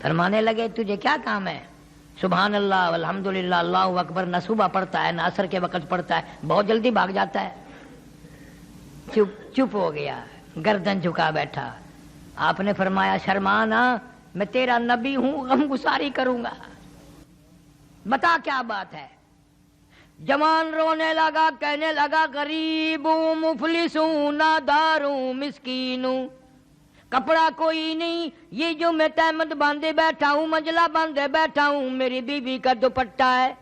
Speaker 2: فرمانے لگے تجھے کیا کام ہے؟ سبحان اللہ والحمدللہ اللہ اکبر نہ صبح پڑھتا ہے نہ عصر کے وقت پڑھتا ہے، بہت جلدی بھاگ جاتا ہے۔ چپ ہو گیا، گردن جھکا بیٹھا۔ آپ نے فرمایا شرمانا، میں تیرا نبی ہوں، غم گساری کروں گا، بتا کیا بات ہے۔ جوان رونے لگا، کہنے لگا غریب ہوں، مفلس ہوں، نادار ہوں، مسکین ہوں، کپڑا کوئی نہیں، یہ جو میں تہمت باندھے بیٹھا ہوں، منجلا باندھے بیٹھا ہوں، میری بیوی کا دوپٹہ ہے،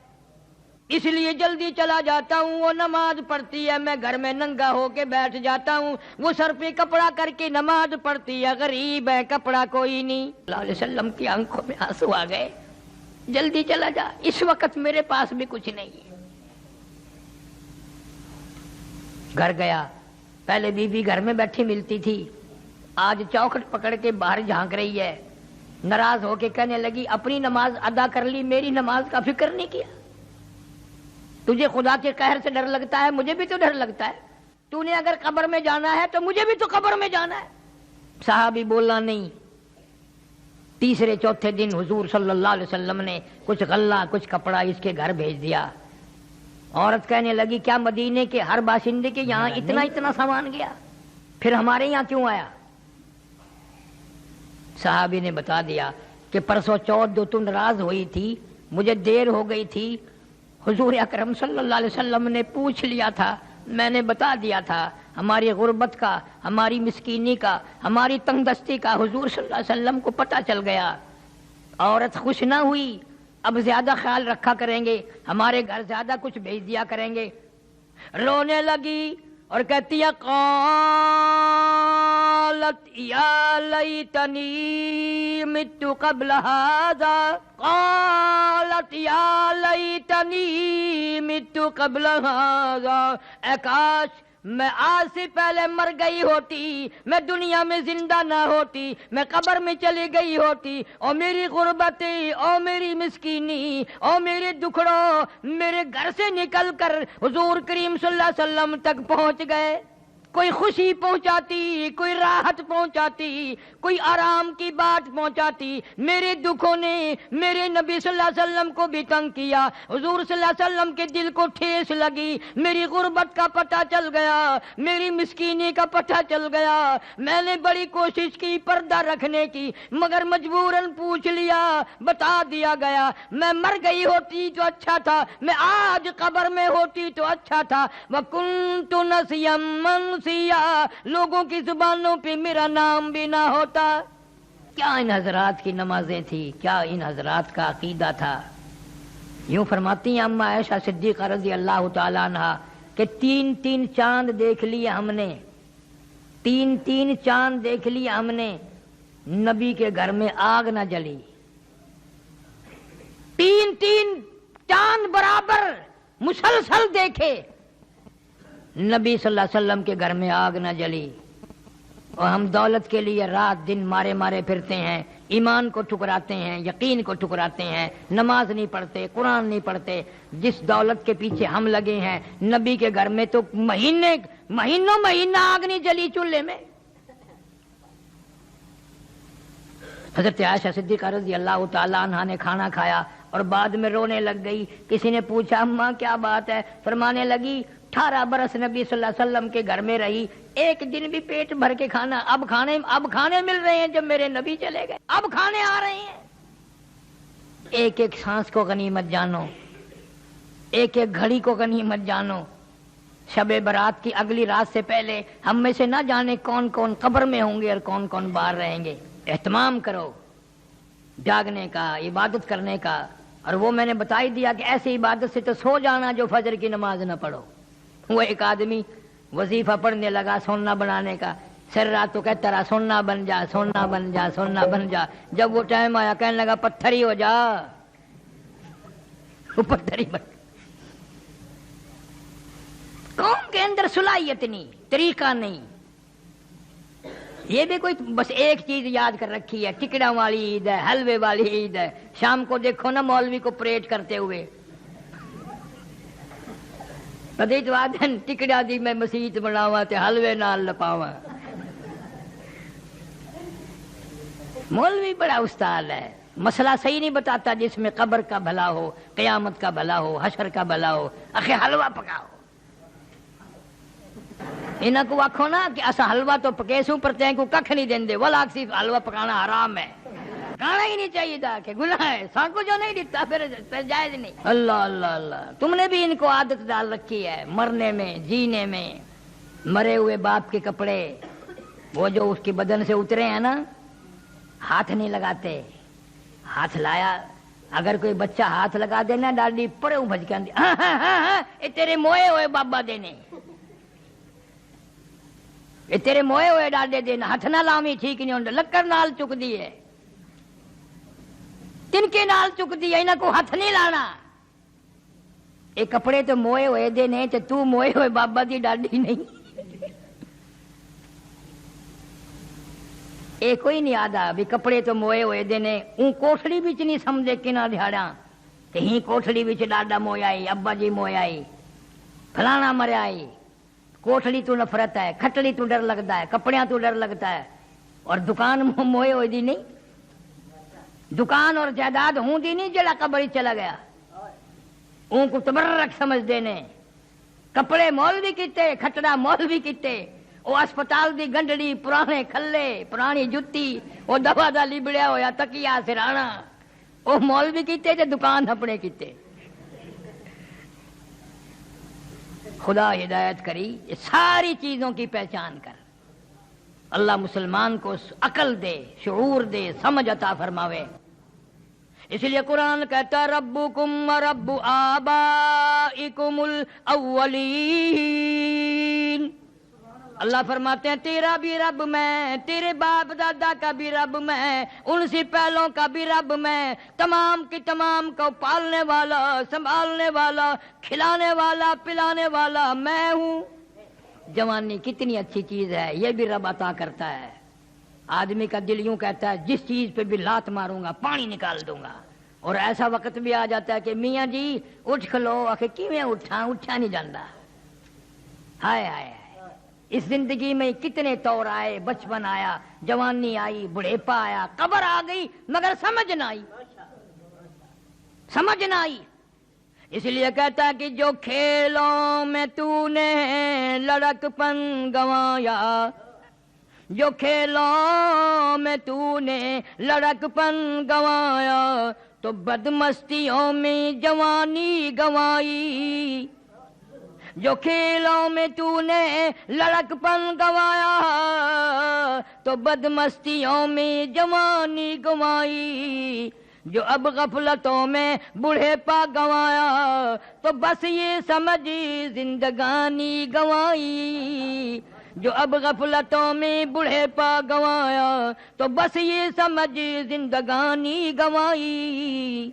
Speaker 2: اس لیے جلدی چلا جاتا ہوں۔ وہ نماز پڑھتی ہے، میں گھر میں ننگا ہو کے بیٹھ جاتا ہوں، وہ سر پہ کپڑا کر کے نماز پڑھتی ہے، غریب ہے، کپڑا کوئی نہیں۔ اللہ علیہ وسلم کی آنکھوں میں آنسو آ گئے، جلدی چلا جا، اس وقت میرے پاس بھی کچھ نہیں ہے۔ گھر گیا، پہلے بیوی گھر میں بیٹھی ملتی تھی، آج چوکھٹ پکڑ کے باہر جھانک رہی ہے، ناراض ہو کے کہنے لگی اپنی نماز ادا کر لی، میری نماز کا فکر نہیں کیا۔ تجھے خدا کے قہر سے ڈر لگتا ہے، مجھے بھی تو ڈر لگتا ہے، تو نے اگر قبر میں جانا ہے تو مجھے بھی تو قبر میں جانا ہے۔ صحابی بولنا نہیں۔ تیسرے چوتھے دن حضور صلی اللہ علیہ وسلم نے کچھ غلہ کچھ کپڑا اس کے گھر بھیج دیا۔ عورت کہنے لگی کیا مدینے کے ہر باشندے کے یہاں اتنا سامان گیا، پھر ہمارے یہاں کیوں آیا؟ صحابی نے بتا دیا کہ پرسوں چوتھ جو تم ناراض ہوئی تھی، مجھے دیر ہو گئی تھی، حضور اکرم صلی اللہ علیہ وسلم نے پوچھ لیا تھا، میں نے بتا دیا تھا ہماری غربت کا، ہماری مسکینی کا، ہماری تنگ دستی کا حضور صلی اللہ علیہ وسلم کو پتہ چل گیا۔ عورت خوش نہ ہوئی، اب زیادہ خیال رکھا کریں گے، ہمارے گھر زیادہ کچھ بھیج دیا کریں گے۔ رونے لگی اور کہتی ہے قالت یا لیتنی مت قبل ھذا، قالت یا لیتنی مت قبل ھذا، اے کاش میں آج سے پہلے مر گئی ہوتی، میں دنیا میں زندہ نہ ہوتی، میں قبر میں چلی گئی ہوتی، اور میری غربتی، اور میری مسکینی، اور میرے دکھڑوں میرے گھر سے نکل کر حضور کریم صلی اللہ علیہ وسلم تک پہنچ گئے۔ کوئی خوشی پہنچاتی، کوئی راحت پہنچاتی، کوئی آرام کی بات پہنچاتی۔ میرے دکھوں نے میرے نبی صلی اللہ علیہ وسلم کو بھی تنگ کیا، حضور صلی اللہ علیہ وسلم کے دل کو ٹھیس لگی، میری غربت کا پتہ چل گیا، میری مسکینی کا پتہ چل گیا۔ میں نے بڑی کوشش کی پردہ رکھنے کی، مگر مجبوراً پوچھ لیا، بتا دیا گیا۔ میں مر گئی ہوتی تو اچھا تھا، میں آج قبر میں ہوتی تو اچھا تھا۔ وَكُنْتُ نَسْيًا مَنْسِيًّا، لوگوں کی زبانوں پہ میرا نام بھی نہ ہوتا۔ کیا ان حضرات کی نمازیں تھی، کیا ان حضرات کا عقیدہ تھا۔ یوں فرماتی ہیں اما عائشہ صدیقہ رضی اللہ تعالی عنہا کہ 3 چاند دیکھ لیے ہم نے، 3 چاند دیکھ لیے ہم نے، نبی کے گھر میں آگ نہ جلی۔ 3 چاند برابر مسلسل دیکھے، نبی صلی اللہ علیہ وسلم کے گھر میں آگ نہ جلی۔ اور ہم دولت کے لیے رات دن مارے مارے پھرتے ہیں، ایمان کو ٹھکراتے ہیں، یقین کو ٹھکراتے ہیں، نماز نہیں پڑھتے، قرآن نہیں پڑھتے۔ جس دولت کے پیچھے ہم لگے ہیں، نبی کے گھر میں تو مہینہ آگ نہیں جلی چولہے میں۔ حضرت عائشہ صدیقہ رضی اللہ تعالی عنہا نے کھانا کھایا اور بعد میں رونے لگ گئی۔ کسی نے پوچھا اماں کیا بات ہے؟ فرمانے لگی 18 برس نبی صلی اللہ علیہ وسلم کے گھر میں رہی، ایک دن بھی پیٹ بھر کے کھانا، اب کھانے مل رہے ہیں جب میرے نبی چلے گئے، اب کھانے آ رہے ہیں۔ ایک ایک سانس کو غنیمت جانو، ایک ایک گھڑی کو غنیمت جانو۔ شب برات کی اگلی رات سے پہلے ہم میں سے نہ جانے کون کون قبر میں ہوں گے اور کون کون باہر رہیں گے۔ اہتمام کرو جاگنے کا، عبادت کرنے کا۔ اور وہ میں نے بتا ہی دیا کہ ایسی عبادت سے تو سو جانا جو فجر کی نماز نہ پڑھو۔ وہ ایک آدمی وظیفہ پڑھنے لگا سونا بنانے کا، سر رات تو کہتا رہا سونا بن جا، سونا بن جا، سونا بن جا۔ جب وہ ٹائم آیا کہنے لگا پتھر ہی ہو جا، وہ پتھر ہی بن۔ قوم کے اندر صلاحیت نہیں، طریقہ نہیں۔ یہ بھی کوئی بس ایک چیز یاد کر رکھی ہے، ٹکڑا والی عید ہے، حلوے والی عید ہے۔ شام کو دیکھو نا مولوی کو پریڈ کرتے ہوئے، کدی تو آدھن ٹکڑا دی میں مسیت بناواں تے حلوے نال لپاواں۔ مولوی بڑا استاد ہے، مسئلہ صحیح نہیں بتاتا جس میں قبر کا بھلا ہو، قیامت کا بھلا ہو، حشر کا بھلا ہو۔ اخے حلوہ پکاؤ، انہاں کو آکھو نا کہ اسا حلوہ تو پکیسوں پر تین کو ککھ نہیں دیندے، ولا صرف حلوہ پکانا حرام ہے، کھانا ہی نہیں چاہیے تھا کہ گناہ ہے، سان کو جو نہیں دیتا پھر جائز نہیں۔ اللہ اللہ اللہ، تم نے بھی ان کو عادت ڈال رکھی ہے مرنے میں، جینے میں۔ مرے ہوئے باپ کے کپڑے وہ جو اس کے بدن سے اترے ہیں نا، ہاتھ نہیں لگاتے۔ ہاتھ لایا، اگر کوئی بچہ ہاتھ لگا دینا ڈاڈی پڑے بھج کے آندی یہ تیرے موئے ہوئے بابا دینے، یہ تیرے موئے ہوئے ڈاڈے دینا، ہاتھ نہ لامی ٹھیک نہیں ہوتا، لکڑ نال چک دی ہے، تن کے نال چک دی ہے، انہاں کو ہاتھ نہیں لانا۔ یہ کپڑے تو موئے ہوئے دینے تے تو موئے ہوئے بابا دی ڈاڈی نہیں۔ اے کوئی نہیں آدھا بھی کپڑے تو موئے ہوئے دینے، اون کوٹھڑی بچ نہیں سمجھے کنا دہاڑا کہ ہی کوٹھڑی بچ ڈاڈا مویا آئی، ابا جی مویا آئی، فلانا مریا آئی۔ کوٹھڑی تو نفرت ہے، کھٹڑی تو ڈر لگتا ہے، کپڑیاں تو ڈر لگتا ہے، اور دکان موئے ہوئے دی نہیں، دکان اور جائیداد ہوں دی نہیں جڑا قبر چلا گیا، اون کو تبرک سمجھ دینے۔ کپڑے مول بھی کیتے، کھٹڑا مول بھی کیتے، وہ اسپتال دی گنڈڑی، پرانے کھلے، پرانی جتی، وہ دوا دا لبڑیا ہویا تکیا سرانا، وہ مول بھی کیتے تے دکان اپنے کیتے۔ خدا ہدایت کری، یہ ساری چیزوں کی پہچان کر۔ اللہ مسلمان کو عقل دے، شعور دے، سمجھ عطا فرماوے۔ اس لیے قرآن کہتا ربکم رب آبائکم الاولین، اللہ فرماتے ہیں تیرا بھی رب میں، تیرے باپ دادا کا بھی رب میں، ان سے پہلوں کا بھی رب میں، تمام کی تمام کو پالنے والا، سنبھالنے والا، کھلانے والا، پلانے والا میں ہوں۔ جوانی کتنی اچھی چیز ہے، یہ بھی رب عطا کرتا ہے۔ آدمی کا دل یوں کہتا ہے جس چیز پہ بھی لات ماروں گا پانی نکال دوں گا، اور ایسا وقت بھی آ جاتا ہے کہ میاں جی اٹھ کھلو، آخر کیویں اٹھا نہیں جاتا، ہائے ہائے اس زندگی میں کتنے طور آئے، بچپن آیا، جوانی آئی، بڑھیپا آیا، قبر آ گئی، مگر سمجھ نہ آئی، سمجھ نہ آئی۔ اس لیے کہتا ہے کہ جو کھیلوں میں تو نے لڑک پن گنوایا، جو کھیلوں میں تو نے لڑک پن گنوایا، تو بدمستیوں میں جوانی گنوائی۔ جو کھیلوں میں تو نے لڑک پن گنوایا، تو بدمستیوں میں جوانی گنوائی۔ جو اب غفلتوں میں بوڑھے پا گنوایا، تو بس یہ سمجھ زندگانی گنوائی۔ جو اب غفلتوں میں بوڑھے پا گنوایا، تو بس یہ سمجھ زندگانی گنوائی۔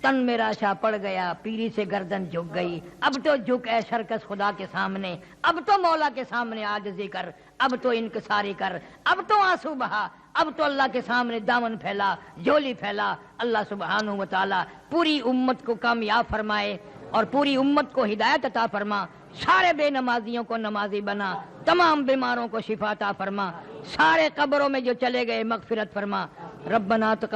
Speaker 2: تن میرا شاہ پڑ گیا، پیری سے گردن جھک گئی، اب تو جھک اے شرکس خدا کے سامنے، اب تو مولا کے سامنے عاجزی کر، اب تو انکساری کر، اب تو آنسو بہا، اب تو اللہ کے سامنے دامن پھیلا، جھولی پھیلا۔ اللہ سبحانہ و تعالی پوری امت کو کامیاب فرمائے اور پوری امت کو ہدایت عطا فرما، سارے بے نمازیوں کو نمازی بنا، تمام بیماروں کو شفا عطا فرما، سارے قبروں میں جو چلے گئے مغفرت فرما۔ ربنا تقبل